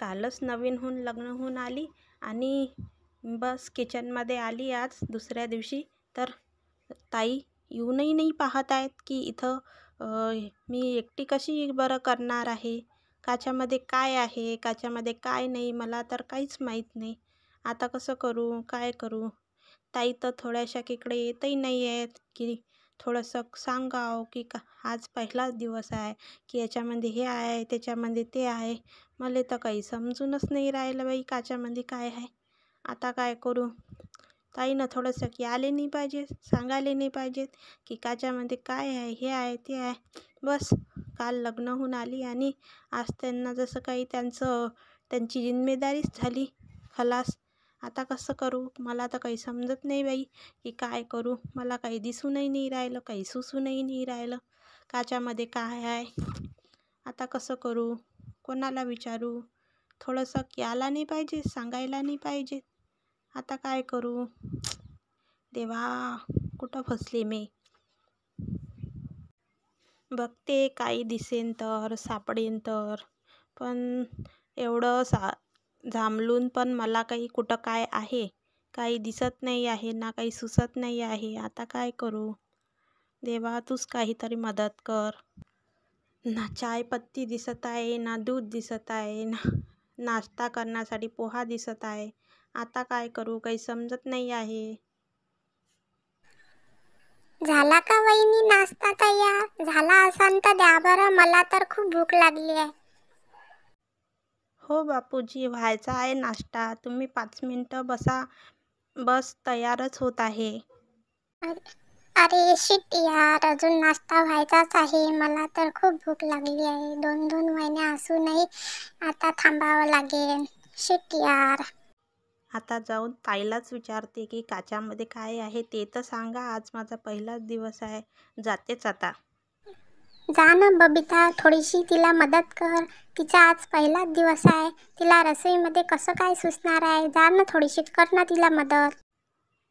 कालच नवीनहून लग्न होऊन आली आणि बस किचनमध्ये आली आज दुसऱ्या दिवशी, तर ताई येऊनही नाही पाहत आहेत की इथं मी एकटी कशी बरं करणार आहे. काच्यामध्ये काय आहे, काच्यामध्ये काय नाही, मला तर काहीच माहीत नाही. आता कसं करू, काय करू. ताई तर थोड्याशा इकडे येतही नाही आहेत की थोडंसं सांगावं की आज पहिलाच दिवस आहे की याच्यामध्ये हे आहे, त्याच्यामध्ये ते आहे. मला तर काही समजूनच नाही राहिलं बाई काच्यामध्ये काय आहे. आता काय करू. ताईनं थोडंसं की आले नाही पाहिजे, सांगायला नाही पाहिजेत की काच्यामध्ये काय आहे, हे आहे, ते आहे. बस काल लग्न होऊन आली आणि आज त्यांना जसं काही त्यांची जिम्मेदारीच झाली खलास. आता कसं करू, मला तर काही समजत नाही बाई की काय करू. मला काही दिसूनही नाही राहिलं, काही सुसूनही नाही राहिलं काच्यामध्ये काय आहे. आता कसं करू, कोणाला विचारू. थोडंसं की आला नाही पाहिजे, सांगायला नाही पाहिजे. आता काय करू. देवा, कुठं फसले मी. बघते काही दिसेन तर, सापडेन तर, पण एवढं झांबलून पण मला काही कुठं काय आहे काही दिसत नाही आहे ना, काही सुचत नाही आहे. आता काय करू. देवा, तूच काहीतरी मदत कर. ना चायपत्ती दिसत आहे, ना दूध दिसत आहे, ना नाश्ता करण्यासाठी पोहा दिसत आहे. आता काय करू, काही समजत नाही आहे. झाला का वहिनी नाश्ता तयार? झाला असाल तर द्या बरं, मला तर खूप भूक लागली आहे. हो बापूजी, व्हायचा आहे नाश्ता. तुम्ही 5 मिनिटं बसा, बस तयारच होत आहे. अरे शिट यार, अजून नाश्ता व्हायचाच आहे. मला तर खूप भूक लागली आहे. 2-2 महिने असूनही आता थांबावं लागेल. शिट यार. आता जाऊन ताईलाच विचारते की काच्यामध्ये काय आहे ते तर सांगा. आज माझा पहिलाच दिवस आहे. जातेच आता. जा ना बबिता, थोडीशी तिला मदत कर. तिचा आज पहिलाच दिवस आहे. तिला रसोईमध्ये कसं काय सुचणार आहे. जा ना, थोडीशी कर ना तिला मदत.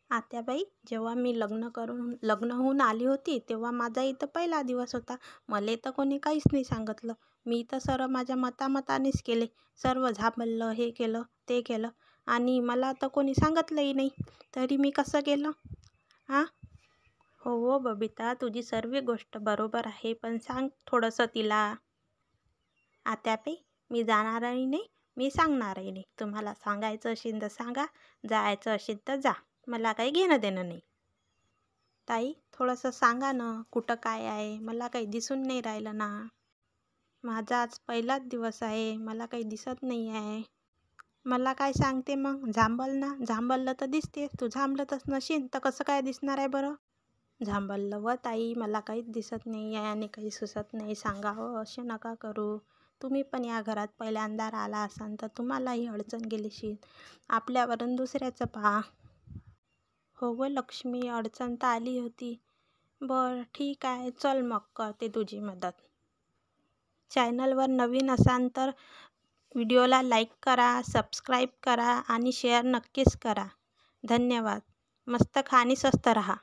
आत्याबाई, जेव्हा मी लग्न होऊन आली होती तेव्हा माझा इथं पहिला दिवस होता. मला तर कोणी काहीच नाही सांगितलं. मी तर सर्व माझ्या मतामतानेच केले. सर्व झापलं, हे केलं, ते केलं आणि मला तर कोणी सांगितलंही नाही. तरी मी कसं केलं. हां. हो बबिता, तुझी सर्व गोष्ट बरोबर आहे, पण सांग थोडंसं तिला. आत्याबाई, मी जाणारही नाही, मी सांगणारही नाही. तुम्हाला सांगायचं असेल तर सांगा, जायचं असेल तर जा. मला काही घेणं देणं नाही. ताई, थोडंसं सांगा ना, कुठं काय आहे. मला काही दिसून नाही राहिलं ना. माझा आज पहिलाच दिवस आहे, मला काही दिसत नाही आहे. मला काय सांगते मग. झांबल ना, झांबललं तर दिसते. तू झांबलतच नशील तर कसं काय दिसणार आहे बरं. झांबललं व ताई, मला काहीच दिसत नाही आहे आणि काही सुचत नाही. सांगावं, असे नका करू. तुम्ही पण या घरात पहिल्यांदा आला असाल तर तुम्हालाही अडचण गेलीशी. आपल्यावरून दुसऱ्याचं पहा. हो व लक्ष्मी, अडचण तर आली होती. बरं ठीक आहे, चल मग करते तुझी मदत. चॅनलवर नवीन असाल तर व्हिडिओला लाईक करा, सबस्क्राईब करा आणि शेअर नक्कीच करा. धन्यवाद. मस्त खा आणि स्वस्त रहा.